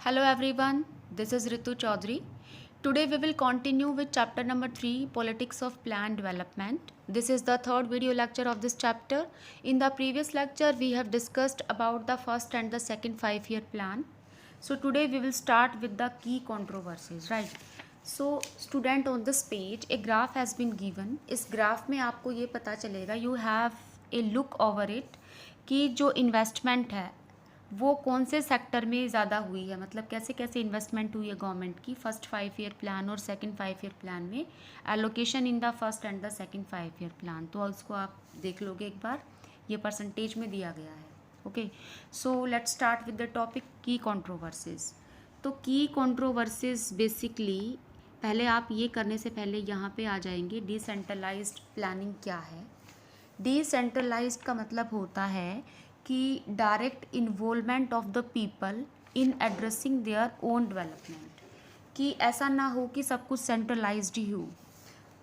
Hello everyone, this is Ritu Chaudhary. Today we will continue with chapter number 3, Politics of Plan Development. This is the third video lecture of this chapter. In the previous lecture we have discussed about the first and the second 5-year plan. So today we will start with the key controversies, right? So student, on this page a graph has been given. इस graph में आपको ये पता चलेगा, you have a look over it कि जो investment है वो कौन से सेक्टर में ज़्यादा हुई है, मतलब कैसे कैसे इन्वेस्टमेंट हुई है गवर्नमेंट की फर्स्ट 5-year प्लान और सेकंड 5-year प्लान में, allocation in the first and the second 5-year plan. तो उसको आप देख लोगे एक बार, ये परसेंटेज में दिया गया है। Okay, so let's start with the topic की कंट्रोवर्सीज। तो की कंट्रोवर्सीज बेसिकली, पहले आप ये करने से पहले यहाँ पे आ जाएंगे डिसेंट्रलाइज्ड प्लानिंग क्या है। डिसेंट्रलाइज्ड का मतलब होता है कि direct involvement of the people in addressing their own development, कि ऐसा ना हो कि सब कुछ सेंट्रलाइज्ड ही हो।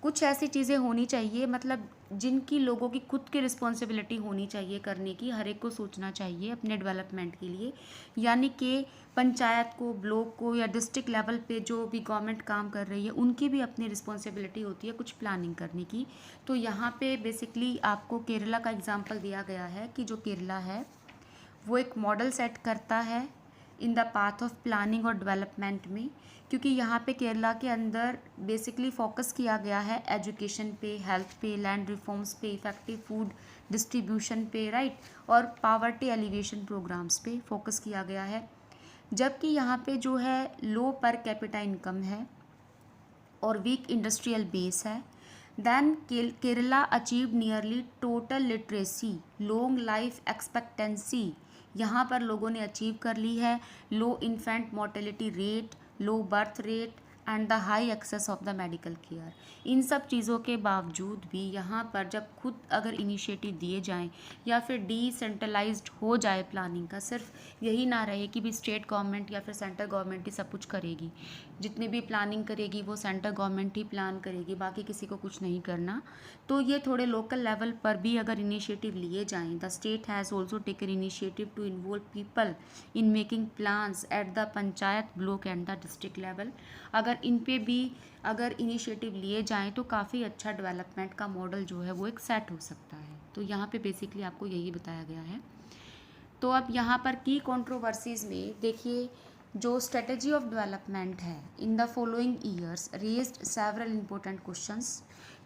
कुछ ऐसी चीज़ें होनी चाहिए, मतलब जिनकी लोगों की खुद की रिस्पॉन्सिबिलिटी होनी चाहिए करने की, हर एक को सोचना चाहिए अपने डेवलपमेंट के लिए। यानी कि पंचायत को, ब्लॉक को या डिस्ट्रिक्ट लेवल पे जो भी गवर्नमेंट काम कर रही है उनकी भी अपनी रिस्पॉन्सिबिलिटी होती है कुछ प्लानिंग करने की। तो यहाँ पे बेसिकली आपको केरला का एग्जांपल दिया गया है कि जो केरला है वो एक मॉडल सेट करता है in the path of planning और डेवलपमेंट में, क्योंकि यहाँ पे केरला के अंदर बेसिकली फोकस किया गया है एजुकेशन पे, हेल्थ पे, लैंड रिफॉर्म्स पे, इफेक्टिव फूड डिस्ट्रीब्यूशन पे, राइट, और पावर्टी एलिवेशन प्रोग्राम्स पे फोकस किया गया है। जबकि यहाँ पे जो है लो पर कैपिटा इनकम है और वीक इंडस्ट्रियल बेस है। Then Kerala achieve nearly total literacy, long life expectancy यहाँ पर लोगों ने अचीव कर ली है, low infant mortality rate, low birth rate and the high access of the medical care. इन सब चीज़ों के बावजूद भी यहाँ पर जब खुद अगर इनिशिएटिव दिए जाएं या फिर डिसेंट्रलाइज्ड हो जाए प्लानिंग का, सिर्फ यही ना रहे कि भी स्टेट गवर्नमेंट या फिर सेंट्रल गवर्नमेंट ही सब कुछ करेगी, जितनी भी प्लानिंग करेगी वो सेंट्रल गवर्नमेंट ही प्लान करेगी, बाकी किसी को कुछ नहीं करना। तो ये थोड़े लोकल लेवल पर भी अगर इनिशिएटिव लिए जाएं, the state has also taken initiative to involve people in making plans at the panchayat, block and the district level. अगर इन पे भी अगर इनिशिएटिव लिए जाएं तो काफ़ी अच्छा डेवलपमेंट का मॉडल जो है वो एक सेट हो सकता है। तो यहाँ पे बेसिकली आपको यही बताया गया है। तो अब यहाँ पर की कंट्रोवर्सीज़ में देखिए, जो स्ट्रेटजी ऑफ डेवलपमेंट है in the following years raised several important questions.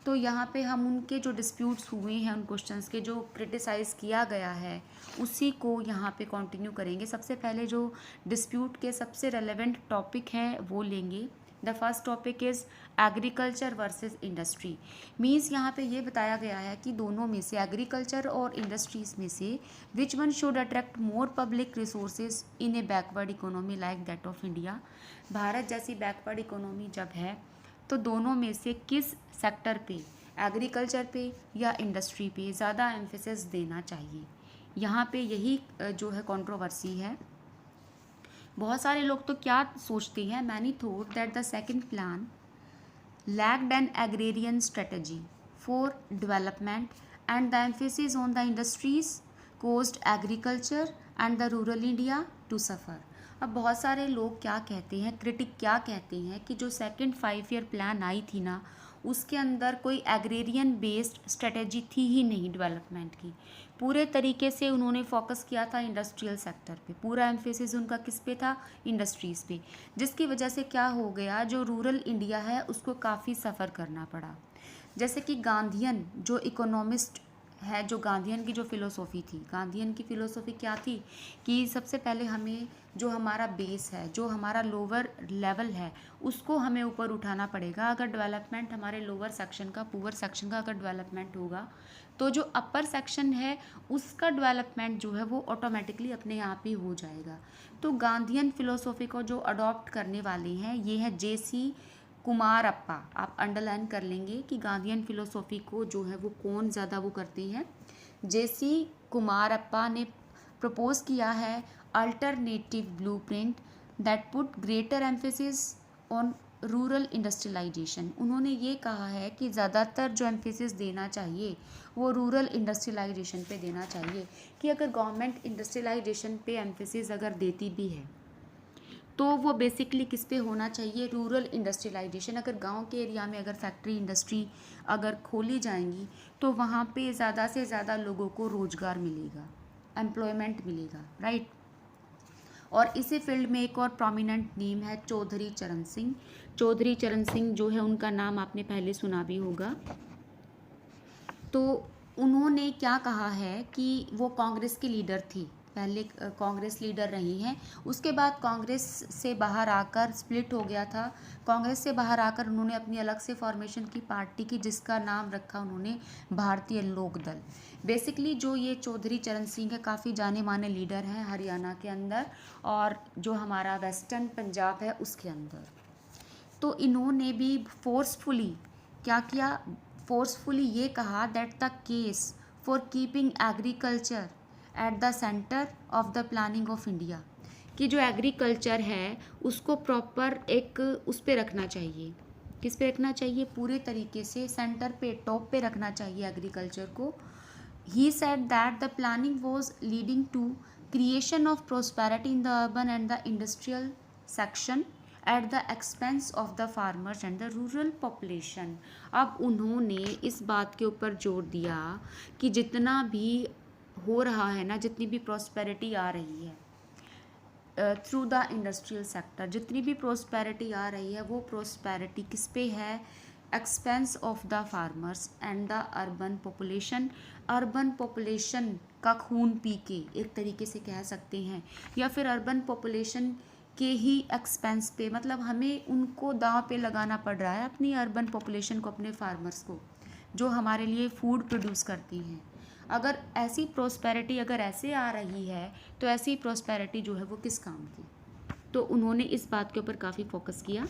तो यहाँ पे हम उनके जो डिस्प्यूट्स हुए हैं, उन क्वेश्चंस के जो क्रिटिसाइज़ किया गया है उसी को यहाँ पे कंटिन्यू करेंगे। सबसे पहले जो डिस्प्यूट के सबसे रेलेवेंट टॉपिक हैं वो लेंगे। The first topic is agriculture versus industry. Means यहाँ पे ये बताया गया है कि दोनों में से, एग्रीकल्चर और इंडस्ट्रीज़ में से, which one should attract more public resources in A backward economy like that of India. Bharat जैसी बैकवर्ड इकोनॉमी जब है तो दोनों में से किस सेक्टर पे, एग्रीकल्चर पे या इंडस्ट्री पे ज़्यादा एम्फेसिस देना चाहिए। यहाँ पे यही जो है कंट्रोवर्सी है। बहुत सारे लोग तो क्या सोचते हैं, many thought that the second plan lacked an agrarian strategy for development and the emphasis on the industries caused agriculture and the rural India to suffer. अब बहुत सारे लोग क्या कहते हैं, क्रिटिक क्या कहते हैं कि जो सेकंड 5-year प्लान आई थी ना, उसके अंदर कोई एग्रेरियन बेस्ड स्ट्रेटेजी थी ही नहीं डेवलपमेंट की। पूरे तरीके से उन्होंने फोकस किया था इंडस्ट्रियल सेक्टर पे, पूरा एम्फेसिस उनका किस पे था, इंडस्ट्रीज़ पे, जिसकी वजह से क्या हो गया, जो रूरल इंडिया है उसको काफ़ी सफ़र करना पड़ा। जैसे कि गांधीयन जो इकोनॉमिस्ट है, जो गांधीयन की जो फ़िलोसॉफ़ी थी, गांधीयन की फ़िलोसॉफ़ी क्या थी कि सबसे पहले हमें जो हमारा बेस है, जो हमारा लोअर लेवल है, उसको हमें ऊपर उठाना पड़ेगा। अगर डेवलपमेंट हमारे लोअर सेक्शन का, पुअर सेक्शन का अगर डेवलपमेंट होगा तो जो अपर सेक्शन है उसका डेवलपमेंट जो है वो ऑटोमेटिकली अपने आप ही हो जाएगा। तो गांधीयन फ़िलोसॉफ़ी को जो अडॉप्ट करने वाले हैं ये है J.C. कुमारप्पा। आप अंडरलाइन कर लेंगे कि गांधीयन फ़िलोसॉफ़ी को जो है वो कौन ज़्यादा वो करते हैं, J.C. कुमारप्पा ने प्रपोज किया है alternative blueprint that put greater emphasis on rural industrialisation. उन्होंने ये कहा है कि ज़्यादातर जो एम्फेसिस देना चाहिए वो रूरल इंडस्ट्रियलाइजेशन पे देना चाहिए, कि अगर गवर्नमेंट इंडस्ट्रियलाइजेशन पे एम्फेसिस अगर देती भी है तो वो बेसिकली किस पे होना चाहिए, रूरल इंडस्ट्रियलाइजेशन। अगर गांव के एरिया में अगर फैक्ट्री इंडस्ट्री अगर खोली जाएंगी तो वहाँ पे ज़्यादा से ज़्यादा लोगों को रोज़गार मिलेगा, एम्प्लॉयमेंट मिलेगा, राइट। और इसी फील्ड में एक और प्रोमिनेंट नेम है चौधरी चरण सिंह। चौधरी चरण सिंह जो है, उनका नाम आपने पहले सुना भी होगा। तो उन्होंने क्या कहा है कि वो कांग्रेस के लीडर थी, पहले कांग्रेस लीडर रही हैं। उसके बाद कांग्रेस से बाहर आकर स्प्लिट हो गया था। कांग्रेस से बाहर आकर उन्होंने अपनी अलग से फॉर्मेशन की पार्टी की, जिसका नाम रखा उन्होंने भारतीय लोक दल। बेसिकली जो ये चौधरी चरण सिंह है, काफ़ी जाने माने लीडर हैं हरियाणा के अंदर और जो हमारा वेस्टर्न पंजाब है उसके अंदर। तो इन्होंने भी फोर्सफुली क्या किया, फोर्सफुली ये कहा that the case for keeping agriculture at the centre of the planning of India, कि जो एग्रीकल्चर है उसको प्रॉपर एक उस पे रखना चाहिए, किस पे रखना चाहिए, पूरे तरीके से सेंटर पे, टॉप पे रखना चाहिए एग्रीकल्चर को। He said that the planning was leading to creation of prosperity in the urban and the industrial section at the expense of the farmers and the rural population. अब उन्होंने इस बात के ऊपर जोर दिया कि जितना भी हो रहा है ना, जितनी भी प्रॉस्पेरिटी आ रही है थ्रू द इंडस्ट्रियल सेक्टर, जितनी भी प्रॉस्पेरिटी आ रही है वो प्रॉस्पेरिटी किस पे है, expense of the farmers and the urban population. Urban population का खून पी के एक तरीके से कह सकते हैं, या फिर अर्बन पॉपुलेशन के ही एक्सपेंस पे, मतलब हमें उनको दांव पे लगाना पड़ रहा है, अपनी अर्बन पॉपुलेशन को, अपने फार्मर्स को, जो हमारे लिए फूड प्रोड्यूस करती हैं। अगर ऐसी प्रॉस्पेरिटी अगर ऐसे आ रही है तो ऐसी प्रॉस्पेरिटी जो है वो किस काम की। तो उन्होंने इस बात के ऊपर काफ़ी फोकस किया।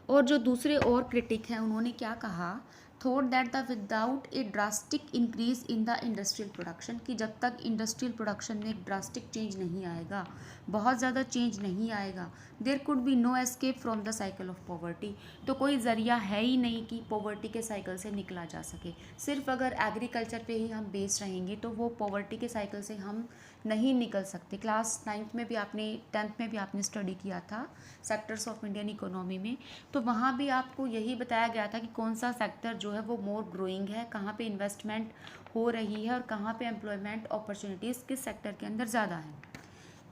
और जो दूसरे और क्रिटिक हैं, उन्होंने क्या कहा, thought that the without A drastic increase in the industrial production, कि जब तक इंडस्ट्रियल प्रोडक्शन में एक ड्रास्टिक चेंज नहीं आएगा, बहुत ज़्यादा चेंज नहीं आएगा, there could be no escape from the cycle of poverty. तो कोई ज़रिया है ही नहीं कि पॉवर्टी के साइकिल से निकला जा सके। सिर्फ अगर एग्रीकल्चर पे ही हम बेस रहेंगे तो वो पॉवर्टी के साइकिल से हम नहीं निकल सकते। क्लास 9th में भी आपने, 10th में भी आपने स्टडी किया था सेक्टर्स ऑफ इंडियन इकोनॉमी में, तो वहाँ भी आपको यही बताया गया था कि कौन सा सेक्टर जो है वो मोर ग्रोइंग है, कहाँ पे इन्वेस्टमेंट हो रही है और कहाँ पे एम्प्लॉयमेंट अपॉर्चुनिटीज़ किस सेक्टर के अंदर ज़्यादा है।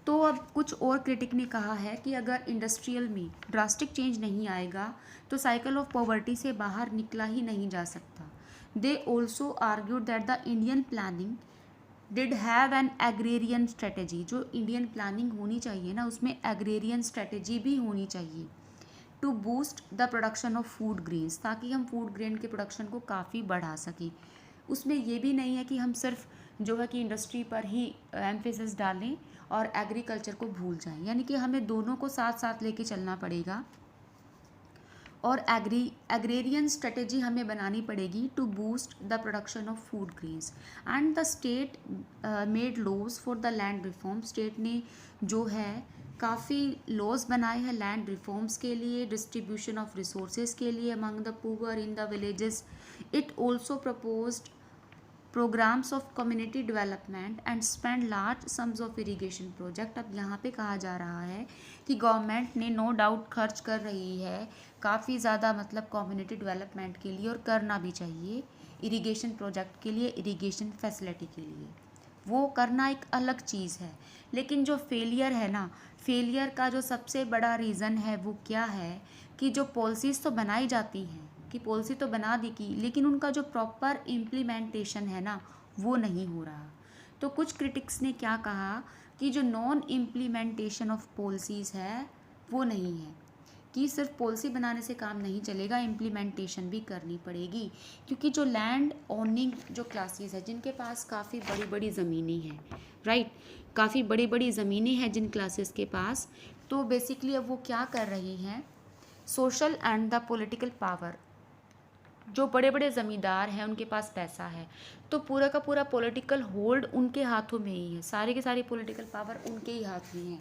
तो अब कुछ और क्रिटिक ने कहा है कि अगर इंडस्ट्रियल में ड्रास्टिक चेंज नहीं आएगा तो साइकिल ऑफ पॉवर्टी से बाहर निकला ही नहीं जा सकता। They also argued that the Indian planning did have an agrarian strategy, जो इंडियन प्लानिंग होनी चाहिए ना, उसमें एग्रेरियन स्ट्रेटेजी भी होनी चाहिए to boost the production of food grains, ताकि हम फूड ग्रेन के प्रोडक्शन को काफ़ी बढ़ा सकें। उसमें ये भी नहीं है कि हम सिर्फ जो है कि इंडस्ट्री पर ही एम्फेसिस डालें और एग्रीकल्चर को भूल जाएं, यानी कि हमें दोनों को साथ साथ लेके चलना पड़ेगा। और एग्रेरियन स्ट्रेटेजी हमें बनानी पड़ेगी to boost the production of food grains. And the state made laws for the land reform, state ने जो है काफ़ी लॉज बनाए हैं लैंड रिफॉर्म्स के लिए, डिस्ट्रीब्यूशन ऑफ रिसोर्सेज के लिए among the poor in the villages. It also proposed programmes of community development and spend large sums of irrigation project. अब यहाँ पे कहा जा रहा है कि गवर्नमेंट ने नो डाउट खर्च कर रही है काफ़ी ज़्यादा, मतलब कम्युनिटी डेवलपमेंट के लिए, और करना भी चाहिए, इरिगेशन प्रोजेक्ट के लिए, इरिगेशन फैसिलिटी के लिए, वो करना एक अलग चीज़ है। लेकिन जो फेलियर है ना, फेलियर का जो सबसे बड़ा रीज़न है वो क्या है कि जो पॉलिसीज़ तो बनाई जाती हैं, कि पॉलिसी तो बना दी की, लेकिन उनका जो प्रॉपर इम्प्लीमेंटेशन है ना वो नहीं हो रहा। तो कुछ क्रिटिक्स ने क्या कहा कि जो नॉन इम्प्लीमेंटेशन ऑफ पॉलिसीज़ है वो नहीं है, कि सिर्फ पॉलिसी बनाने से काम नहीं चलेगा, इम्प्लीमेंटेशन भी करनी पड़ेगी। क्योंकि जो लैंड ओनिंग जो क्लासेस है, जिनके पास काफ़ी बड़ी बड़ी ज़मीनें हैं, राइट, काफ़ी बड़ी बड़ी ज़मीनें हैं जिन क्लासेस के पास, तो बेसिकली अब वो क्या कर रही हैं, social and the political power, जो बड़े बड़े ज़मींदार हैं उनके पास पैसा है, तो पूरा का पूरा पॉलिटिकल होल्ड उनके हाथों में ही है, सारी की सारी पॉलिटिकल पावर उनके ही हाथ में है,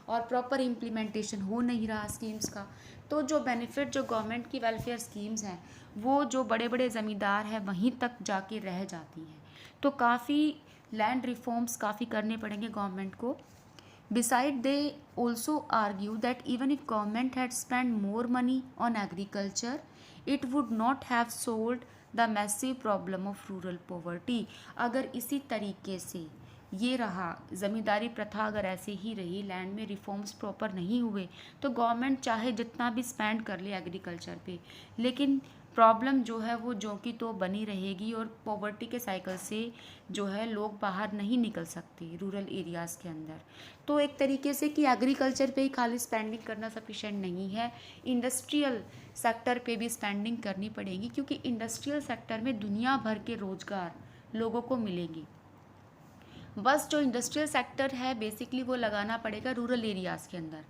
और प्रॉपर इम्प्लीमेंटेशन हो नहीं रहा स्कीम्स का। तो जो बेनिफिट जो गवर्नमेंट की वेलफेयर स्कीम्स हैं वो जो बड़े बड़े ज़मींदार हैं वहीं तक जाके रह जाती हैं। तो काफ़ी लैंड रिफॉर्म्स काफ़ी करने पड़ेंगे गवर्नमेंट को। Beside, they also argue that even if government had spent more money on agriculture, it would not have solved the massive problem of rural poverty. अगर इसी तरीके से ये रहा, ज़मींदारी प्रथा अगर ऐसे ही रही, लैंड में रिफॉर्म्स प्रॉपर नहीं हुए, तो गवर्नमेंट चाहे जितना भी स्पेंड कर ले एग्रीकल्चर पे, लेकिन प्रॉब्लम जो है वो जो की तो बनी रहेगी और पॉवर्टी के साइकिल से जो है लोग बाहर नहीं निकल सकते रूरल एरियाज़ के अंदर। तो एक तरीके से कि एग्रीकल्चर पे ही खाली स्पेंडिंग करना सफिशेंट नहीं है, इंडस्ट्रियल सेक्टर पे भी स्पेंडिंग करनी पड़ेगी, क्योंकि इंडस्ट्रियल सेक्टर में दुनिया भर के रोज़गार लोगों को मिलेंगी। बस जो इंडस्ट्रियल सेक्टर है बेसिकली वो लगाना पड़ेगा रूरल एरियाज़ के अंदर,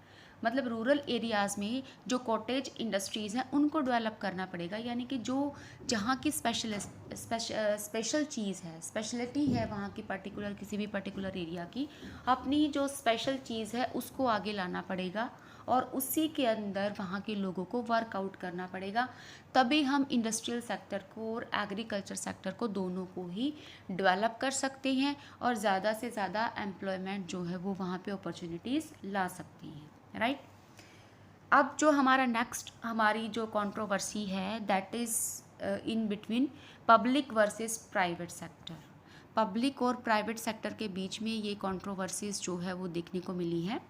मतलब रूरल एरियाज़ में जो कॉटेज इंडस्ट्रीज़ हैं उनको डेवलप करना पड़ेगा, यानी कि जो जहाँ की स्पेशल चीज़ है, स्पेशलिटी है वहाँ की पर्टिकुलर किसी भी पर्टिकुलर एरिया की, अपनी जो स्पेशल चीज़ है उसको आगे लाना पड़ेगा और उसी के अंदर वहाँ के लोगों को वर्कआउट करना पड़ेगा। तभी हम इंडस्ट्रियल सेक्टर को और एग्रीकल्चर सेक्टर को दोनों को ही डेवलप कर सकते हैं और ज़्यादा से ज़्यादा एम्प्लॉयमेंट जो है वो वहाँ पे अपॉर्चुनिटीज़ ला सकती हैं, राइट। अब जो हमारा नेक्स्ट हमारी जो कंट्रोवर्सी है that is in between public versus private sector. Public और प्राइवेट सेक्टर के बीच में ये कंट्रोवर्सीज जो है वो देखने को मिली है,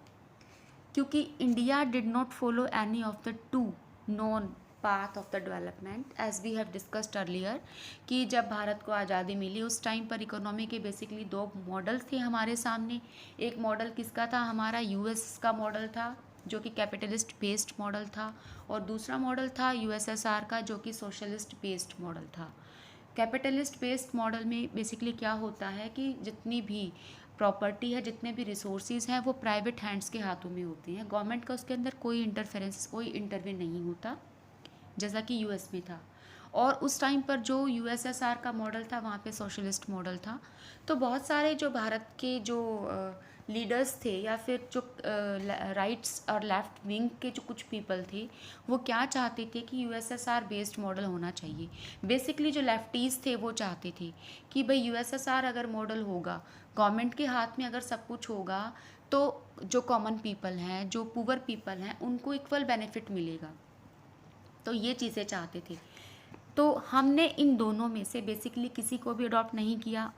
क्योंकि India did not follow any of the two known path of the development as we have discussed earlier, कि जब भारत को आज़ादी मिली उस टाइम पर इकोनॉमी के बेसिकली दो मॉडल थे हमारे सामने। एक मॉडल किसका था, हमारा यूएस का मॉडल था जो कि कैपिटलिस्ट बेस्ड मॉडल था, और दूसरा मॉडल था यूएसएसआर का जो कि सोशलिस्ट बेस्ड मॉडल था। कैपिटलिस्ट बेस्ड मॉडल में बेसिकली क्या होता है कि जितनी भी प्रॉपर्टी है, जितने भी रिसोर्सेज हैं वो प्राइवेट हैंड्स के हाथों में होते हैं, गवर्नमेंट का उसके अंदर कोई इंटरफेरेंस, कोई इंटरव्यू नहीं होता जैसा कि यूएस में था। और उस टाइम पर जो यूएसएसआर का मॉडल था वहाँ पे सोशलिस्ट मॉडल था। तो बहुत सारे जो भारत के जो लीडर्स थे या फिर जो राइट्स और लेफ्ट विंग के जो कुछ पीपल थे वो क्या चाहते थे कि यूएसएसआर बेस्ड मॉडल होना चाहिए। बेसिकली जो लेफ्टीज़ थे वो चाहते थे कि भाई यूएसएसआर अगर मॉडल होगा, गवर्नमेंट के हाथ में अगर सब कुछ होगा, तो जो कॉमन पीपल हैं, जो पुअर पीपल हैं, उनको इक्वल बेनिफिट मिलेगा। तो ये चीज़ें चाहते थे। तो हमने इन दोनों में से बेसिकली किसी को भी अडॉप्ट नहीं किया,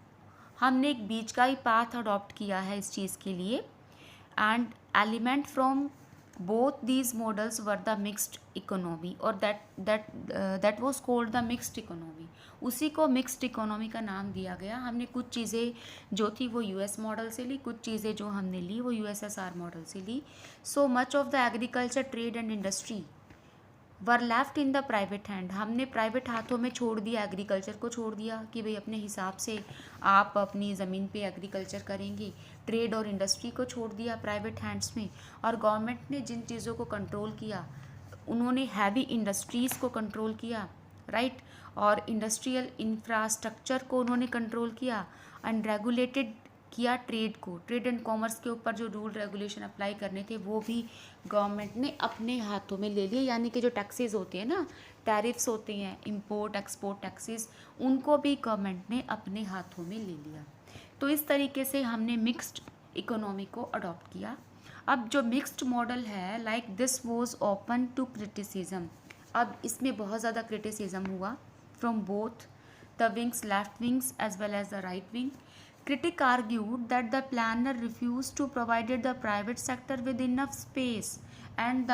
हमने एक बीच का ही पाथ अडॉप्ट किया है इस चीज़ के लिए। And element from both these models were the mixed economy, और that was called the mixed economy. उसी को मिक्स्ड इकोनॉमी का नाम दिया गया। हमने कुछ चीज़ें जो थी वो यूएस मॉडल से ली, कुछ चीज़ें जो हमने ली वो यूएसएसआर मॉडल से ली। So much of the agriculture, trade and industry were left in the private hand. हमने प्राइवेट हाथों में छोड़ दिया, एग्रीकल्चर को छोड़ दिया कि भाई अपने हिसाब से आप अपनी ज़मीन पे एग्रीकल्चर करेंगे। ट्रेड और इंडस्ट्री को छोड़ दिया प्राइवेट हैंड्स में। और गवर्नमेंट ने जिन चीज़ों को कंट्रोल किया, उन्होंने हैवी इंडस्ट्रीज़ को कंट्रोल किया, राइट। और इंडस्ट्रियल इंफ्रास्ट्रक्चर को उन्होंने कंट्रोल किया। अनरेगुलेटेड किया ट्रेड को, ट्रेड एंड कॉमर्स के ऊपर जो रूल रेगुलेशन अप्लाई करने थे वो भी गवर्नमेंट ने अपने हाथों में ले लिए। यानी कि जो टैक्सेस होते हैं ना, टैरिफ्स होते हैं, इंपोर्ट एक्सपोर्ट टैक्सेस, उनको भी गवर्नमेंट ने अपने हाथों में ले लिया। तो इस तरीके से हमने मिक्स्ड इकोनॉमी को अडॉप्ट किया। अब जो मिक्स्ड मॉडल है, like this was open to criticism. अब इसमें बहुत ज़्यादा क्रिटिसिज्म हुआ from both the wings, left wings as well as the right wing. Critic argued that the planner refused to provide the private sector with enough space and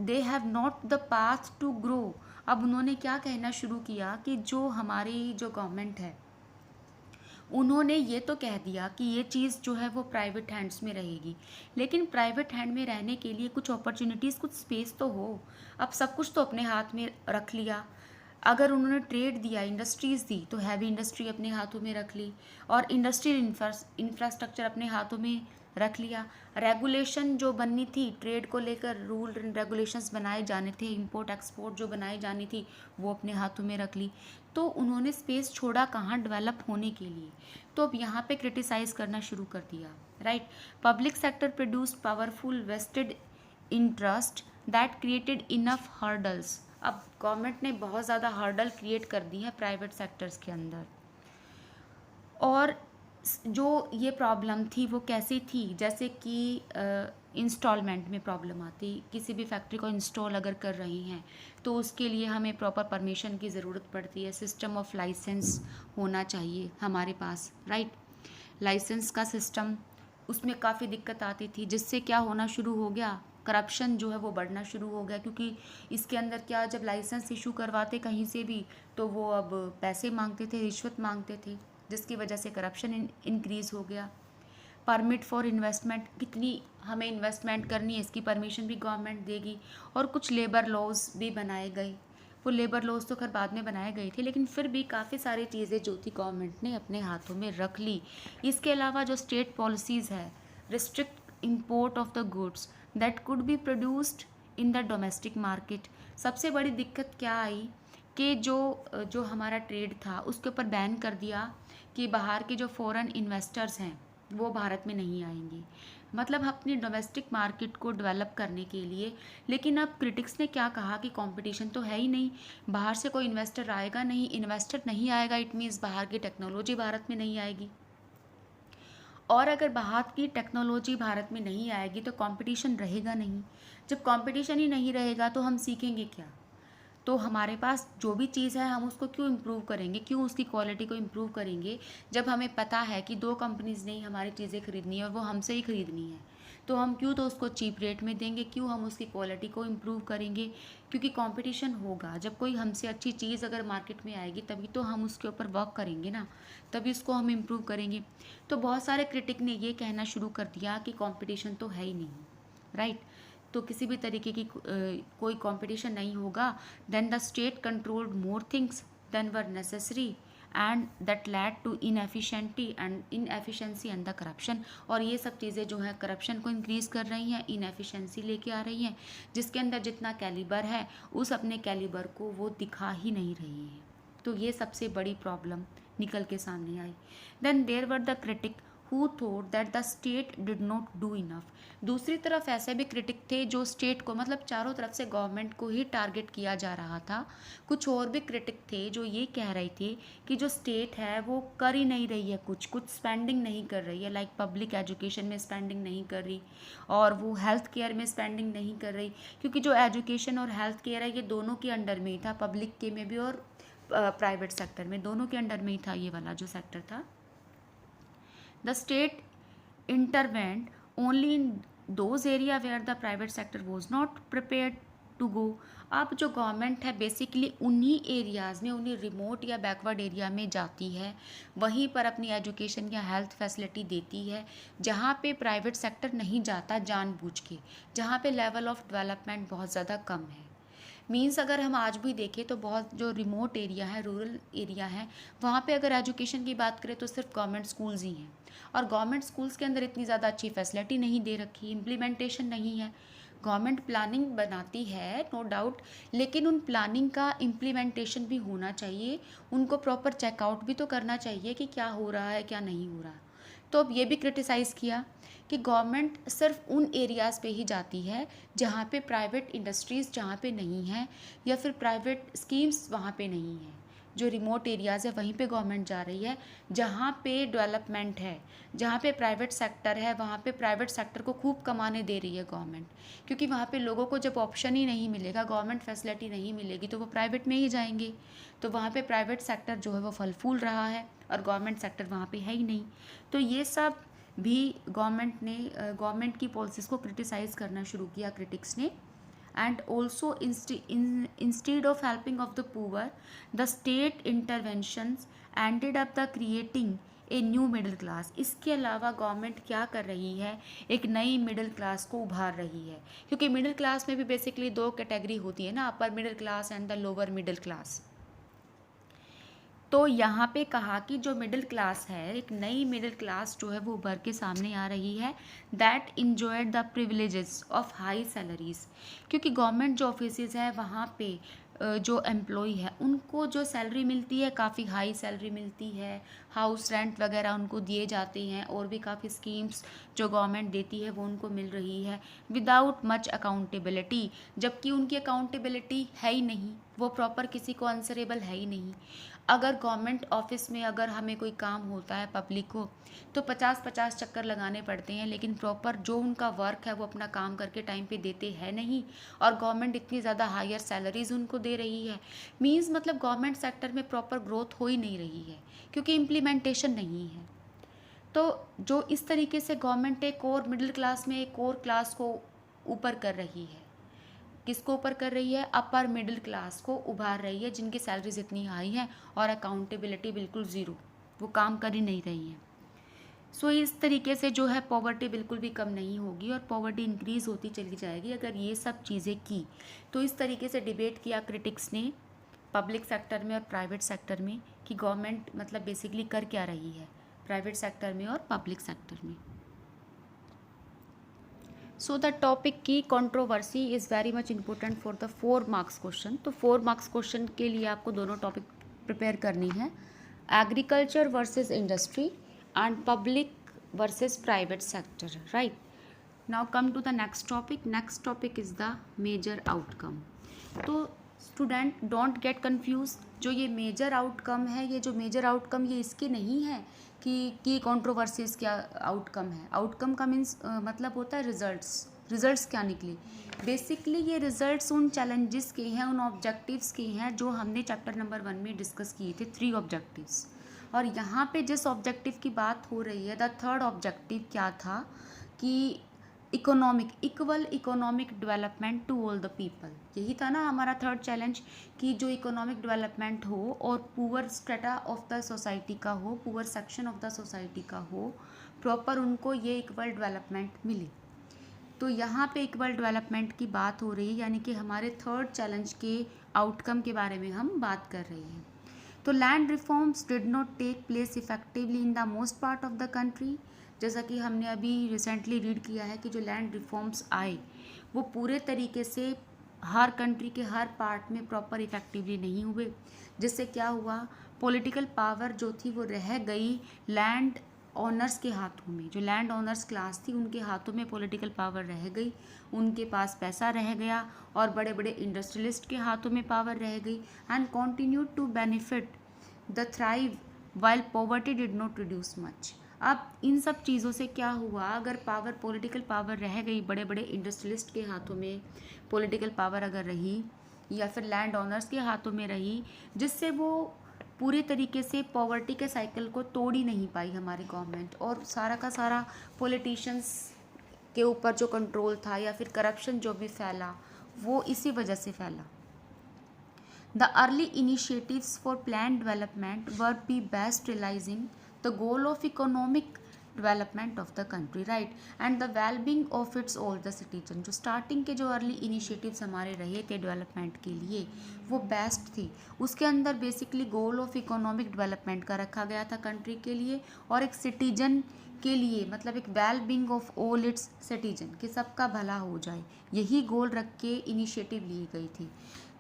they have not the path to grow. अब उन्होंने क्या कहना शुरू किया कि जो हमारी जो गवर्नमेंट है उन्होंने ये तो कह दिया कि ये चीज़ जो है वो प्राइवेट हैंड्स में रहेगी, लेकिन प्राइवेट हैंड में रहने के लिए कुछ अपॉर्चुनिटीज़, कुछ स्पेस तो हो। अब सब कुछ तो अपने हाथ में रख लिया। अगर उन्होंने ट्रेड दिया, इंडस्ट्रीज़ दी, तो हैवी इंडस्ट्री अपने हाथों में रख ली और इंडस्ट्रियल इंफ्रास्ट्रक्चर अपने हाथों में रख लिया। रेगुलेशन जो बननी थी ट्रेड को लेकर, रूल एंड रेगुलेशंस बनाए जाने थे, इंपोर्ट एक्सपोर्ट जो बनाई जानी थी वो अपने हाथों में रख ली। तो उन्होंने स्पेस छोड़ा कहाँ, डेवलप होने के लिए। तो अब यहाँ पे क्रिटिसाइज़ करना शुरू कर दिया, right. Public sector produced powerful vested interest that created enough hurdles. अब गवर्नमेंट ने बहुत ज़्यादा हर्डल क्रिएट कर दी है प्राइवेट सेक्टर्स के अंदर। और जो ये प्रॉब्लम थी वो कैसी थी, जैसे कि इंस्टॉलमेंट में प्रॉब्लम आती, किसी भी फैक्ट्री को इंस्टॉल अगर कर रही हैं तो उसके लिए हमें प्रॉपर परमिशन की ज़रूरत पड़ती है, सिस्टम ऑफ लाइसेंस होना चाहिए हमारे पास, राइट। लाइसेंस का सिस्टम, उसमें काफ़ी दिक्कत आती थी, जिससे क्या होना शुरू हो गया, करप्शन जो है वो बढ़ना शुरू हो गया, क्योंकि इसके अंदर क्या, जब लाइसेंस इशू करवाते कहीं से भी तो वो अब पैसे मांगते थे, रिश्वत मांगते थे, जिसकी वजह से करप्शन इंक्रीज़ हो गया। परमिट फॉर इन्वेस्टमेंट, कितनी हमें इन्वेस्टमेंट करनी है इसकी परमिशन भी गवर्नमेंट देगी। और कुछ लेबर लॉज भी बनाए गए, वो लेबर लॉज तो खैर बाद में बनाए गए थे, लेकिन फिर भी काफ़ी सारी चीज़ें जो थी गवर्नमेंट ने अपने हाथों में रख ली। इसके अलावा जो स्टेट पॉलिसीज़ है, restrict import of the goods that could be produced in the domestic market. सबसे बड़ी दिक्कत क्या आई कि जो हमारा ट्रेड था उसके ऊपर बैन कर दिया कि बाहर के जो फॉरेन इन्वेस्टर्स हैं वो भारत में नहीं आएंगे, मतलब अपनी डोमेस्टिक मार्केट को डेवलप करने के लिए। लेकिन अब क्रिटिक्स ने क्या कहा कि कंपटीशन तो है ही नहीं, बाहर से कोई इन्वेस्टर आएगा नहीं, इन्वेस्टर नहीं आएगा इट मीन्स बाहर की टेक्नोलॉजी भारत में नहीं आएगी, और अगर बाहर की टेक्नोलॉजी भारत में नहीं आएगी तो कंपटीशन रहेगा नहीं। जब कंपटीशन ही नहीं रहेगा तो हम सीखेंगे क्या, तो हमारे पास जो भी चीज़ है हम उसको क्यों इम्प्रूव करेंगे, क्यों उसकी क्वालिटी को इम्प्रूव करेंगे, जब हमें पता है कि दो कंपनीज़ ने ही हमारी चीज़ें खरीदनी है और वो हमसे ही खरीदनी है, तो हम क्यों तो उसको चीप रेट में देंगे, क्यों हम उसकी क्वालिटी को इम्प्रूव करेंगे, क्योंकि कंपटीशन होगा। जब कोई हमसे अच्छी चीज़ अगर मार्केट में आएगी तभी तो हम उसके ऊपर वर्क करेंगे ना, तभी उसको हम इम्प्रूव करेंगे। तो बहुत सारे क्रिटिक ने ये कहना शुरू कर दिया कि कंपटीशन तो है ही नहीं, राइट। तो किसी भी तरीके की कोई कंपटीशन नहीं होगा, then the state controlled more things than were necessary and that led to inefficiency and the corruption. और ये सब चीज़ें जो है करप्शन को इंक्रीज़ कर रही हैं, इनएफिशिएंसी लेके आ रही हैं, जिसके अंदर जितना कैलिबर है उस अपने कैलिबर को वो दिखा ही नहीं रही है। तो ये सबसे बड़ी प्रॉब्लम निकल के सामने आई। Then there were the critic who thought that the state did not do enough। दूसरी तरफ ऐसे भी क्रिटिक थे जो स्टेट को, मतलब चारों तरफ से गवर्नमेंट को ही टारगेट किया जा रहा था। कुछ और भी क्रिटिक थे जो ये कह रहे थे कि जो स्टेट है वो कर ही नहीं रही है, कुछ स्पेंडिंग नहीं कर रही है, लाइक पब्लिक एजुकेशन में स्पेंडिंग नहीं कर रही और वो हेल्थ केयर में स्पेंडिंग नहीं कर रही, क्योंकि जो एजुकेशन और हेल्थ केयर है ये दोनों के अंडर में ही था, पब्लिक के में भी और प्राइवेट सेक्टर में, दोनों के अंडर में ही था ये वाला जो सेक्टर था। The state intervened only in those area where the private sector was not prepared to go। अब जो गवर्नमेंट है बेसिकली उन्हीं एरियाज़ में, उन्हीं रिमोट या बैकवर्ड एरिया में जाती है, वहीं पर अपनी एजुकेशन या हेल्थ फैसिलिटी देती है जहाँ पे प्राइवेट सेक्टर नहीं जाता जानबूझ के, जहाँ पे लेवल ऑफ डेवलपमेंट बहुत ज़्यादा कम है। मीन्स अगर हम आज भी देखें तो बहुत जो रिमोट एरिया है, रूरल एरिया है, वहाँ पे अगर एजुकेशन की बात करें तो सिर्फ गवर्नमेंट स्कूल्स ही हैं, और गवर्नमेंट स्कूल्स के अंदर इतनी ज़्यादा अच्छी फैसिलिटी नहीं दे रखी, इम्प्लीमेंटेशन नहीं है। गवर्नमेंट प्लानिंग बनाती है नो डाउट, लेकिन उन प्लानिंग का इम्प्लीमेंटेशन भी होना चाहिए, उनको प्रॉपर चेकआउट भी तो करना चाहिए कि क्या हो रहा है क्या नहीं हो रहा। तो अब ये भी क्रिटिसाइज़ किया कि गवर्नमेंट सिर्फ उन एरियाज़ पे ही जाती है जहाँ पे प्राइवेट इंडस्ट्रीज़ जहाँ पे नहीं है, या फिर प्राइवेट स्कीम्स वहाँ पे नहीं है। जो रिमोट एरियाज़ है वहीं पे गवर्नमेंट जा रही है, जहाँ पे डेवलपमेंट है, जहाँ पे प्राइवेट सेक्टर है, वहाँ पे प्राइवेट सेक्टर को खूब कमाने दे रही है गवर्नमेंट, क्योंकि वहाँ पे लोगों को जब ऑप्शन ही नहीं मिलेगा, गवर्नमेंट फैसिलिटी नहीं मिलेगी, तो वो प्राइवेट में ही जाएंगे। तो वहाँ पे प्राइवेट सेक्टर जो है वो फल फूल रहा है और गवर्नमेंट सेक्टर वहाँ पे है ही नहीं। तो ये सब भी गवर्नमेंट की पॉलिसीज़ को क्रिटिसाइज़ करना शुरू किया क्रिटिक्स ने। And also instead of helping of the poor, the state interventions ended up the creating a new middle class. इसके अलावा गवर्नमेंट क्या कर रही है, एक नई मिडिल क्लास को उभार रही है, क्योंकि मिडिल क्लास में भी बेसिकली दो कैटेगरी होती है ना, upper middle class and the lower middle class. तो यहाँ पे कहा कि जो मिडिल क्लास है, एक नई मिडिल क्लास जो है वो उभर के सामने आ रही है, that enjoyed the privileges of high salaries. क्योंकि गवर्नमेंट जो ऑफिसेज है वहाँ पे जो एम्प्लॉय है उनको जो सैलरी मिलती है काफ़ी हाई सैलरी मिलती है, हाउस रेंट वगैरह उनको दिए जाते हैं, और भी काफ़ी स्कीम्स जो गवर्नमेंट देती है वो उनको मिल रही है विदाउट मच अकाउंटेबिलिटी, जबकि उनकी अकाउंटेबिलिटी है ही नहीं, वो प्रॉपर किसी को आंसरेबल है ही नहीं। अगर गवर्नमेंट ऑफिस में अगर हमें कोई काम होता है पब्लिक को, तो 50-50 चक्कर लगाने पड़ते हैं, लेकिन प्रॉपर जो उनका वर्क है वो अपना काम करके टाइम पे देते हैं नहीं, और गवर्नमेंट इतनी ज़्यादा हायर सैलरीज उनको दे रही है। मीन्स मतलब गवर्नमेंट सेक्टर में प्रॉपर ग्रोथ हो ही नहीं रही है, क्योंकि इम्प्लीमेंटेशन नहीं है। तो जो इस तरीके से गवर्नमेंट एक और मिडिल क्लास में एक और क्लास को ऊपर कर रही है, किसको ऊपर कर रही है? अपर मिडिल क्लास को उभार रही है, जिनकी सैलरीज इतनी हाई है और अकाउंटेबिलिटी बिल्कुल ज़ीरो, वो काम कर ही नहीं रही है। सो इस तरीके से जो है पॉवर्टी बिल्कुल भी कम नहीं होगी और पॉवर्टी इंक्रीज़ होती चली जाएगी अगर ये सब चीज़ें की। तो इस तरीके से डिबेट किया क्रिटिक्स ने पब्लिक सेक्टर में और प्राइवेट सेक्टर में कि गवर्नमेंट मतलब बेसिकली कर क्या रही है प्राइवेट सेक्टर में और पब्लिक सेक्टर में। सो द टॉपिक की controversy is very much important for the 4 marks question. तो 4 मार्क्स क्वेश्चन के लिए आपको दोनों टॉपिक प्रिपेयर करनी है, agriculture versus industry and public versus private sector, right. Now come to the next topic. Next topic is the major outcome. तो student don't get confuse, जो ये मेजर आउटकम है, ये जो मेजर आउटकम ये इसके नहीं है कि कंट्रोवर्सीज क्या आउटकम है। आउटकम का मीन्स मतलब होता है रिजल्ट्स। रिजल्ट्स क्या निकले? बेसिकली ये रिजल्ट्स उन चैलेंजेस के हैं, उन ऑब्जेक्टिव्स के हैं जो हमने चैप्टर नंबर 1 में डिस्कस किए थे, 3 ऑब्जेक्टिव्स। और यहाँ पे जिस ऑब्जेक्टिव की बात हो रही है, द थर्ड ऑब्जेक्टिव क्या था कि economic equal economic development to all the people. यही था ना हमारा थर्ड चैलेंज कि जो इकोनॉमिक डेवलपमेंट हो और poor strata of the society का हो, poor section of the society का हो, प्रॉपर उनको ये इक्वल डेवलपमेंट मिले। तो यहाँ पे इक्वल डेवलपमेंट की बात हो रही है, यानी कि हमारे थर्ड चैलेंज के आउटकम के बारे में हम बात कर रहे हैं। तो land reforms did not take place effectively in the most part of the country. जैसा कि हमने अभी रिसेंटली रीड किया है कि जो लैंड रिफॉर्म्स आए वो पूरे तरीके से हर कंट्री के हर पार्ट में प्रॉपर इफेक्टिवली नहीं हुए, जिससे क्या हुआ, पॉलिटिकल पावर जो थी वो रह गई लैंड ऑनर्स के हाथों में। जो लैंड ऑनर्स क्लास थी उनके हाथों में पॉलिटिकल पावर रह गई, उनके पास पैसा रह गया, और बड़े बड़े इंडस्ट्रियलिस्ट के हाथों में पावर रह गई, and continued to benefit the thrive while poverty did not reduce much. अब इन सब चीज़ों से क्या हुआ, अगर पावर पॉलिटिकल पावर रह गई, बड़े बड़े इंडस्ट्रियलिस्ट के हाथों में पॉलिटिकल पावर अगर रही या फिर लैंड ओनर्स के हाथों में रही, जिससे वो पूरे तरीके से पॉवर्टी के साइकिल को तोड़ ही नहीं पाई हमारी गवर्नमेंट, और सारा का सारा पॉलिटिशियंस के ऊपर जो कंट्रोल था या फिर करप्शन जो भी फैला वो इसी वजह से फैला। The early initiatives for planned development were be best realizing the goal of economic development of the country, right, and the well-being of its all the citizens। जो स्टार्टिंग के जो अर्ली इनिशिएटिव्स हमारे रहे थे डेवलपमेंट के लिए वो best थी। उसके अंदर basically goal of economic development का रखा गया था कंट्री के लिए, और एक सिटीजन के लिए मतलब एक well being of all it's citizen, कि सबका भला हो जाए, यही गोल रख के इनिशिएटिव ली गई थी।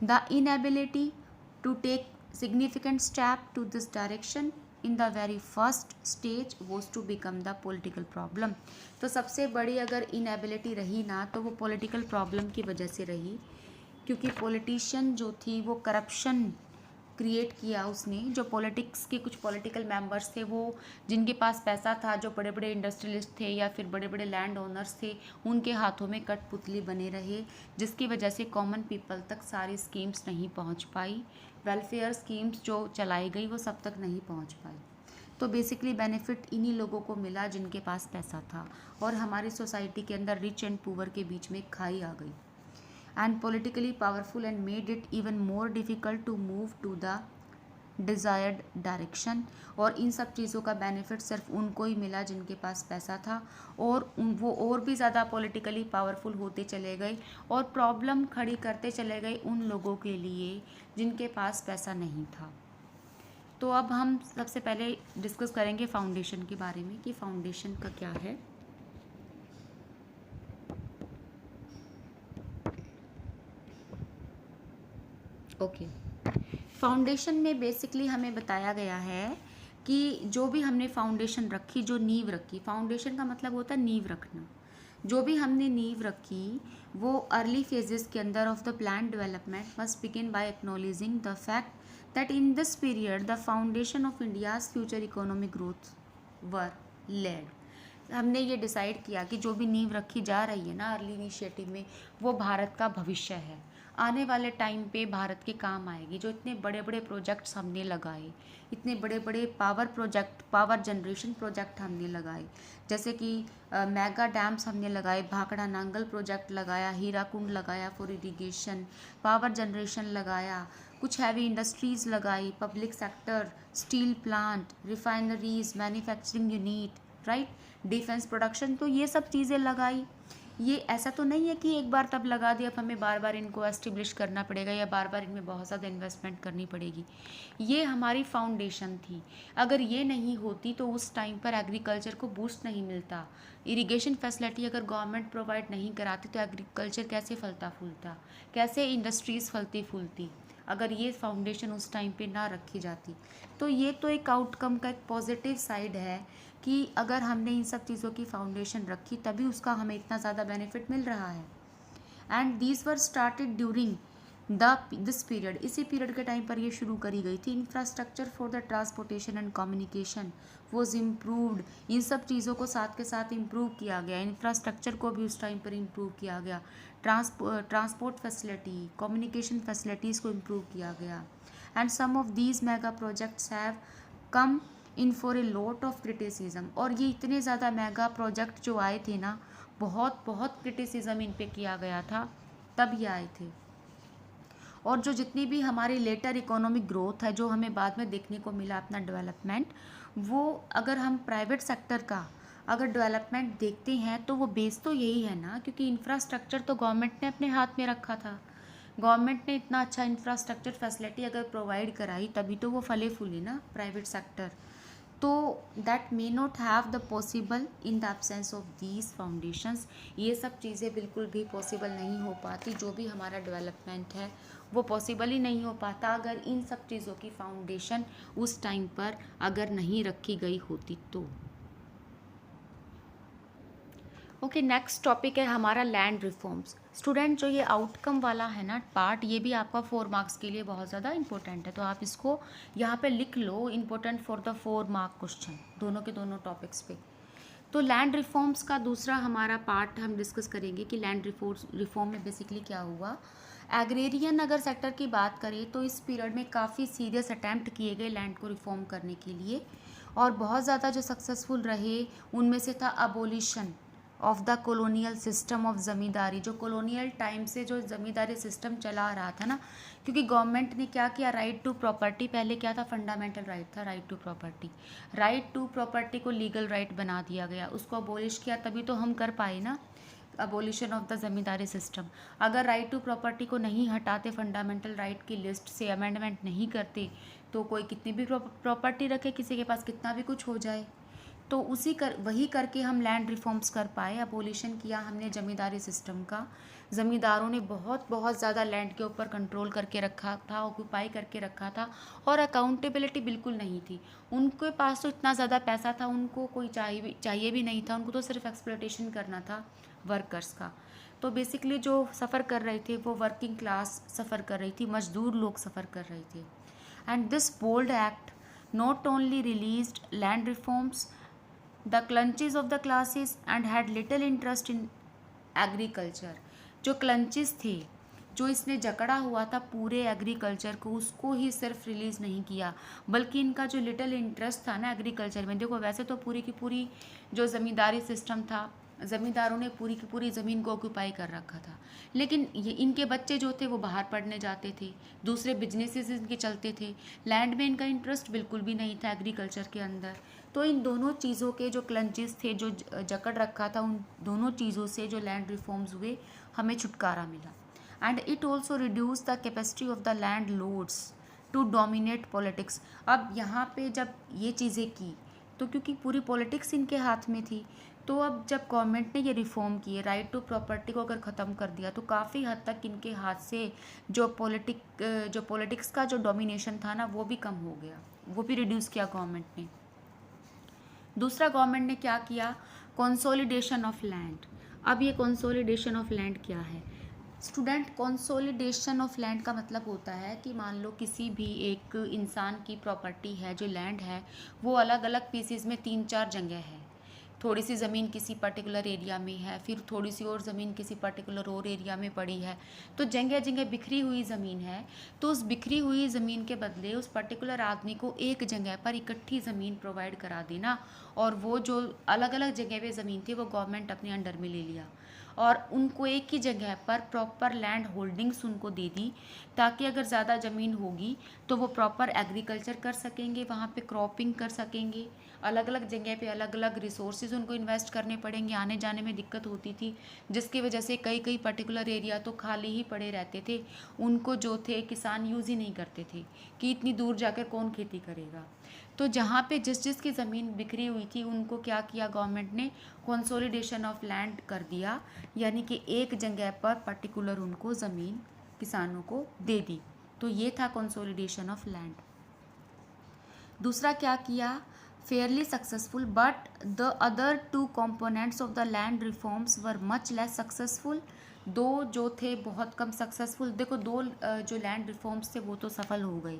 The inability to take significant step to this direction in the very first stage was to become the political problem। तो सबसे बड़ी अगर इनएबिलिटी रही ना तो वो पॉलिटिकल प्रॉब्लम की वजह से रही, क्योंकि पॉलिटिशियन जो थी वो करप्शन क्रिएट किया उसने। जो पॉलिटिक्स के कुछ पॉलिटिकल मेंबर्स थे वो जिनके पास पैसा था, जो बड़े बड़े इंडस्ट्रियलिस्ट थे या फिर बड़े बड़े लैंड ओनर्स थे, उनके हाथों में कठपुतली बने रहे, जिसकी वजह से कॉमन पीपल तक सारी स्कीम्स नहीं पहुंच पाई। वेलफेयर स्कीम्स जो चलाई गई वो सब तक नहीं पहुंच पाई। तो बेसिकली बेनिफिट इन्हीं लोगों को मिला जिनके पास पैसा था, और हमारी सोसाइटी के अंदर रिच एंड पुअर के बीच में खाई आ गई, and politically powerful and made it even more difficult to move to the desired direction। और इन सब चीज़ों का बेनिफिट सिर्फ उनको ही मिला जिनके पास पैसा था, और वो और भी ज़्यादा पॉलिटिकली पावरफुल होते चले गए और प्रॉब्लम खड़ी करते चले गए उन लोगों के लिए जिनके पास पैसा नहीं था। तो अब हम सबसे पहले डिस्कस करेंगे फाउंडेशन के बारे में कि फाउंडेशन का क्या है। ओके, फाउंडेशन में बेसिकली हमें बताया गया है कि जो भी हमने फाउंडेशन रखी, जो नींव रखी, फाउंडेशन का मतलब होता है नींव रखना, जो भी हमने नींव रखी वो अर्ली फेजेस के अंदर of the plan development must begin by acknowledging the fact that in this period the foundation of India's future economic growth were laid. हमने ये डिसाइड किया कि जो भी नींव रखी जा रही है ना अर्ली इनिशिएटिव में, वो भारत का भविष्य है, आने वाले टाइम पे भारत के काम आएगी। जो इतने बड़े बड़े प्रोजेक्ट्स हमने लगाए, इतने बड़े बड़े पावर जनरेशन प्रोजेक्ट हमने लगाए, जैसे कि मेगा डैम्स हमने लगाए, भाखड़ा नांगल प्रोजेक्ट लगाया, हीराकुंड लगाया फॉर इरिगेशन, पावर जनरेशन लगाया, कुछ हैवी इंडस्ट्रीज़ लगाई, public sector, steel plant, refineries, manufacturing unit, right, defence production, तो ये सब चीज़ें लगाई। ये ऐसा तो नहीं है कि एक बार तब लगा दिया, अब हमें बार बार इनको एस्टिब्लिश करना पड़ेगा या बार बार इनमें बहुत ज़्यादा इन्वेस्टमेंट करनी पड़ेगी। ये हमारी फाउंडेशन थी। अगर ये नहीं होती तो उस टाइम पर एग्रीकल्चर को बूस्ट नहीं मिलता। इरिगेशन फैसिलिटी अगर गवर्नमेंट प्रोवाइड नहीं कराती तो एग्रीकल्चर कैसे फलता फूलता, कैसे इंडस्ट्रीज़ फलती फूलती, अगर ये फाउंडेशन उस टाइम पे ना रखी जाती। तो ये तो एक आउटकम का एक पॉजिटिव साइड है कि अगर हमने इन सब चीज़ों की फाउंडेशन रखी तभी उसका हमें इतना ज़्यादा बेनिफिट मिल रहा है। And these were started during this period, इसी पीरियड के टाइम पर ये शुरू करी गई थी। Infrastructure for the transportation and communication was improved, इन सब चीज़ों को साथ के साथ इम्प्रूव किया गया। इंफ्रास्ट्रक्चर को भी उस टाइम पर इम्प्रूव किया गया, ट्रांसपोर्ट फैसिलिटी, कम्युनिकेशन फैसिलिटीज़ को इम्प्रूव किया गया। And some of these mega projects have come in for a lot of criticism, और ये इतने ज़्यादा मेगा प्रोजेक्ट जो आए थे ना, बहुत बहुत क्रिटिसिज्म इन पे किया गया था, तब ये आए थे। और जो जितनी भी हमारी लेटर इकोनॉमिक ग्रोथ है, जो हमें बाद में देखने को मिला अपना डेवलपमेंट, वो अगर हम प्राइवेट सेक्टर का अगर डेवलपमेंट देखते हैं तो वो बेस तो यही है ना, क्योंकि इंफ्रास्ट्रक्चर तो गवर्नमेंट ने अपने हाथ में रखा था। गवर्नमेंट ने इतना अच्छा इंफ्रास्ट्रक्चर फैसिलिटी अगर प्रोवाइड कराई तभी तो वो फले फूले ना प्राइवेट सेक्टर। तो that may not have the possible in the absence of these foundations. ये सब चीज़ें बिल्कुल भी पॉसिबल नहीं हो पाती, जो भी हमारा डेवलपमेंट है वो पॉसिबल ही नहीं हो पाता अगर इन सब चीज़ों की फाउंडेशन उस टाइम पर अगर नहीं रखी गई होती तो। ओके, नेक्स्ट टॉपिक है हमारा लैंड रिफॉर्म्स। स्टूडेंट, जो ये आउटकम वाला है ना पार्ट, ये भी आपका 4 मार्क्स के लिए बहुत ज़्यादा इंपॉर्टेंट है, तो आप इसको यहाँ पे लिख लो, important for the 4 mark question, दोनों के दोनों टॉपिक्स पे। तो लैंड रिफॉर्म्स का दूसरा हमारा पार्ट हम डिस्कस करेंगे कि लैंड रिफॉर्म में बेसिकली क्या हुआ। एग्रेरियन अगर सेक्टर की बात करें तो इस पीरियड में काफ़ी सीरियस अटैम्प्ट किए गए लैंड को रिफॉर्म करने के लिए, और बहुत ज़्यादा जो सक्सेसफुल रहे उनमें से था abolition of the colonial system of zamindari. जो कॉलोनियल टाइम से जो ज़मींदारी सिस्टम चला आ रहा था ना, क्योंकि गवर्नमेंट ने क्या किया, राइट टू प्रॉपर्टी, पहले क्या था, फंडामेंटल राइट था right to property, right to property को लीगल राइट बना दिया गया, उसको अबोलिश किया, तभी तो हम कर पाए ना अबोलिशन ऑफ द ज़मींदारी सिस्टम। अगर राइट टू प्रॉपर्टी को नहीं हटाते, फंडामेंटल राइट की लिस्ट से अमेंडमेंट नहीं करते, तो कोई कितनी भी प्रॉपर्टी रखे, किसी के पास कितना भी कुछ हो जाए। तो वही करके हम लैंड रिफॉर्म्स कर पाए, अबोलिशन किया हमने ज़मींदारी सिस्टम का। ज़मींदारों ने बहुत बहुत ज़्यादा लैंड के ऊपर कंट्रोल करके रखा था, ऑक्यूपाई करके रखा था, और अकाउंटेबिलिटी बिल्कुल नहीं थी। उनके पास तो इतना ज़्यादा पैसा था, उनको कोई चाहिए भी नहीं था, उनको तो सिर्फ एक्सप्लॉयटेशन करना था वर्कर्स का। तो बेसिकली जो सफ़र कर रहे थे वो वर्किंग क्लास सफ़र कर रही थी, मजदूर लोग सफ़र कर रहे थे। And this bold act not only released land reforms the clutches of the classes and had little interest in agriculture. जो क्लंचेस थे, जो इसने जकड़ा हुआ था पूरे एग्रीकल्चर को, उसको ही सिर्फ रिलीज़ नहीं किया, बल्कि इनका जो लिटिल इंटरेस्ट था ना एग्रीकल्चर में, देखो वैसे तो पूरी की पूरी जो ज़मींदारी सिस्टम था, ज़मींदारों ने पूरी की पूरी ज़मीन को ऑक्यूपाई कर रखा था, लेकिन ये इनके बच्चे जो थे वो बाहर पढ़ने जाते थे, दूसरे बिजनेसेस इनके चलते थे, लैंड में इनका इंटरेस्ट बिल्कुल भी नहीं था एग्रीकल्चर के अंदर। तो इन दोनों चीज़ों के जो क्लंचेस थे, जो जकड़ रखा था, उन दोनों चीज़ों से जो लैंड रिफॉर्म्स हुए हमें छुटकारा मिला। And it also reduce the capacity of the landlords to dominate politics. अब यहाँ पे जब ये चीज़ें की तो क्योंकि पूरी पॉलिटिक्स इनके हाथ में थी, तो अब जब गवर्नमेंट ने ये रिफॉर्म किए, राइट टू प्रॉपर्टी को अगर ख़त्म कर दिया, तो काफ़ी हद तक इनके हाथ से जो पॉलिटिक्स का जो डोमिनेशन था ना वो भी कम हो गया, वो भी रिड्यूस किया गवर्नमेंट ने। दूसरा गवर्नमेंट ने क्या किया, कंसोलिडेशन ऑफ लैंड। अब ये कंसोलिडेशन ऑफ लैंड क्या है, स्टूडेंट, कंसोलिडेशन ऑफ लैंड का मतलब होता है कि मान लो किसी भी एक इंसान की प्रॉपर्टी है, जो लैंड है वो अलग अलग पीसेस में 3-4 जगह है। थोड़ी सी ज़मीन किसी पर्टिकुलर एरिया में है, फिर थोड़ी सी और ज़मीन किसी पर्टिकुलर और एरिया में पड़ी है, तो जगह जगह बिखरी हुई ज़मीन है। तो उस बिखरी हुई ज़मीन के बदले उस पर्टिकुलर आदमी को एक जगह पर इकट्ठी ज़मीन प्रोवाइड करा देना, और वो जो अलग अलग जगह पे ज़मीन थी वो गवर्नमेंट अपने अंडर में ले लिया और उनको एक ही जगह पर प्रॉपर लैंड होल्डिंग्स उनको दे दी, ताकि अगर ज़्यादा ज़मीन होगी तो वो प्रॉपर एग्रीकल्चर कर सकेंगे, वहाँ पे क्रॉपिंग कर सकेंगे। अलग अलग जगह पे अलग अलग रिसोर्सेज उनको इन्वेस्ट करने पड़ेंगे, आने जाने में दिक्कत होती थी, जिसकी वजह से कई कई पर्टिकुलर एरिया तो खाली ही पड़े रहते थे। उनको जो थे किसान यूज़ ही नहीं करते थे कि इतनी दूर जाकर कौन खेती करेगा। तो जहाँ पे जिस जिस की ज़मीन बिखरी हुई थी उनको क्या किया गवर्नमेंट ने, कंसोलिडेशन ऑफ लैंड कर दिया, यानी कि एक जगह पर पर्टिकुलर उनको ज़मीन किसानों को दे दी। तो ये था कंसोलिडेशन ऑफ लैंड। दूसरा क्या किया, Fairlie successful but the other 2 components of the land reforms were much less successful. दो जो थे बहुत कम सक्सेसफुल। देखो, दो जो लैंड रिफॉर्म्स थे वो तो सफल हो गए।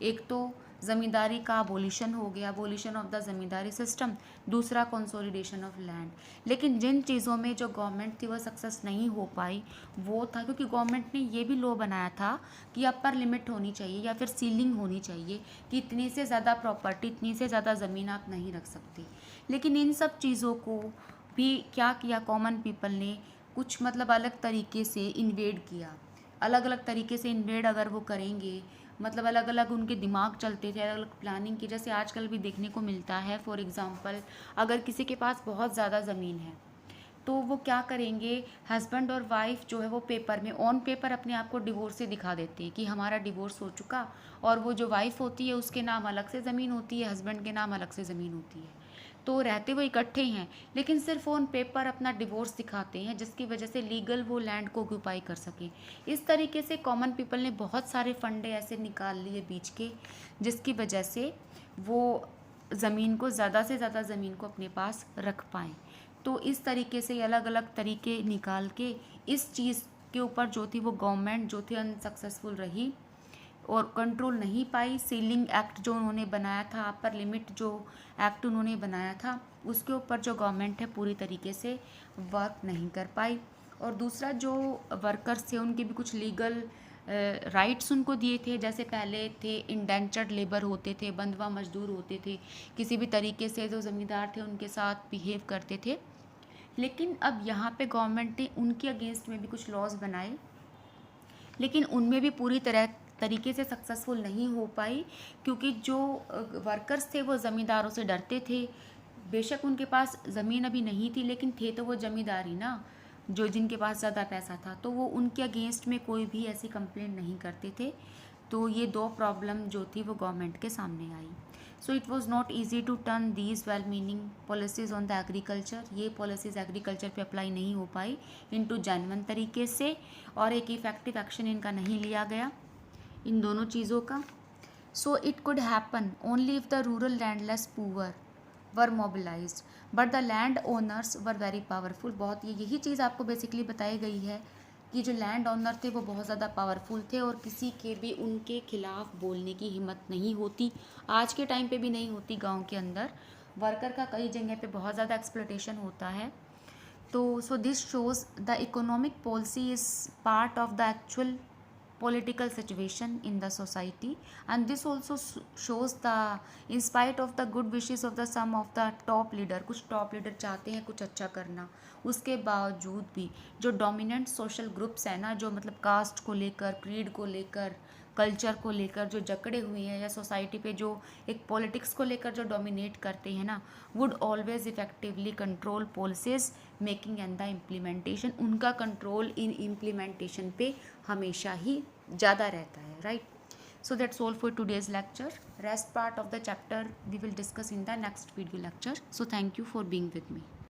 एक तो ज़मींदारी का अबोलिशन हो गया, अबोलिशन ऑफ द ज़मींदारी सिस्टम। दूसरा कंसोलिडेशन ऑफ लैंड। लेकिन जिन चीज़ों में जो गवर्नमेंट थी वह सक्सेस नहीं हो पाई वो था क्योंकि गवर्नमेंट ने ये भी लॉ बनाया था कि अपर लिमिट होनी चाहिए या फिर सीलिंग होनी चाहिए कि इतनी से ज़्यादा प्रॉपर्टी, इतनी से ज़्यादा ज़मीन आप नहीं रख सकते। लेकिन इन सब चीज़ों को भी क्या किया कॉमन पीपल ने, कुछ मतलब अलग तरीके से इन्वेड किया। अलग अलग तरीके से इन्वेड अगर वो करेंगे, मतलब अलग अलग उनके दिमाग चलते थे, अलग अलग प्लानिंग की, जैसे आजकल भी देखने को मिलता है। फॉर एग्ज़ाम्पल, अगर किसी के पास बहुत ज़्यादा ज़मीन है तो वो क्या करेंगे, हस्बैंड और वाइफ जो है वो पेपर में ऑन पेपर अपने आप को डिवोर्स से दिखा देते हैं कि हमारा डिवोर्स हो चुका, और वो जो वाइफ होती है उसके नाम अलग से ज़मीन होती है, हस्बैंड के नाम अलग से ज़मीन होती है। तो रहते वो इकट्ठे हैं लेकिन सिर्फ ऑन पेपर अपना डिवोर्स दिखाते हैं, जिसकी वजह से लीगल वो लैंड को ऑक्यूपाई कर सकें। इस तरीके से कॉमन पीपल ने बहुत सारे फंडे ऐसे निकाल लिए बीच के, जिसकी वजह से वो ज़मीन को ज़्यादा से ज़्यादा ज़मीन को अपने पास रख पाएँ। तो इस तरीके से अलग अलग तरीके निकाल के इस चीज़ के ऊपर जो थी वो गवर्नमेंट जो थी अनसक्सेसफुल रही और कंट्रोल नहीं पाई। सीलिंग एक्ट जो उन्होंने बनाया था, अपर लिमिट जो एक्ट उन्होंने बनाया था, उसके ऊपर जो गवर्नमेंट है पूरी तरीके से वर्क नहीं कर पाई। और दूसरा, जो वर्कर्स थे उनके भी कुछ लीगल राइट्स उनको दिए थे। जैसे पहले थे इंडेंचर्ड लेबर होते थे, बंधवा मजदूर होते थे, किसी भी तरीके से जो ज़मींदार थे उनके साथ बिहेव करते थे। लेकिन अब यहाँ पे गवर्नमेंट ने उनके अगेंस्ट में भी कुछ लॉज बनाए, लेकिन उनमें भी पूरी तरीके से सक्सेसफुल नहीं हो पाई, क्योंकि जो वर्कर्स थे वो ज़मींदारों से डरते थे। बेशक उनके पास ज़मीन अभी नहीं थी लेकिन थे तो वो ज़मींदारी ना, जो जिनके पास ज़्यादा पैसा था, तो वो उनके अगेंस्ट में कोई भी ऐसी कंप्लेंट नहीं करते थे। तो ये दो प्रॉब्लम जो थी वो गवर्नमेंट के सामने आई। So it was not easy to turn these well meaning policies on the agriculture. ये पॉलिसीज़ एग्रीकल्चर पे अप्लाई नहीं हो पाई इनटू जेन्युइन तरीके से, और एक इफेक्टिव एक्शन इनका नहीं लिया गया इन दोनों चीज़ों का। So it could happen only if the rural landless poor were mobilised but the land owners were very powerful. बहुत यही चीज़ आपको बेसिकली बताई गई है कि जो लैंड ओनर थे वो बहुत ज़्यादा पावरफुल थे और किसी के भी उनके खिलाफ बोलने की हिम्मत नहीं होती। आज के टाइम पे भी नहीं होती। गांव के अंदर वर्कर का कई जगह पे बहुत ज़्यादा एक्सप्लॉयटेशन होता है। तो so this shows the economic policy is part of the actual political situation in the society, and this also shows the in spite of the good wishes of the some of the top leader, कुछ top leader चाहते हैं कुछ अच्छा करना, उसके बावजूद भी जो डोमिनेंट सोशल ग्रुप्स हैं ना, जो मतलब कास्ट को लेकर, क्रीड को लेकर, कल्चर को लेकर जो जकड़े हुए हैं, या सोसाइटी पे जो एक पॉलिटिक्स को लेकर जो डोमिनेट करते हैं ना, would always effectively control policies making and the implementation. उनका कंट्रोल इन इम्प्लीमेंटेशन पे हमेशा ही ज़्यादा रहता है, right. So that's all for today's lecture. Rest part of the chapter we will discuss in the next video lecture. So thank you for being with me.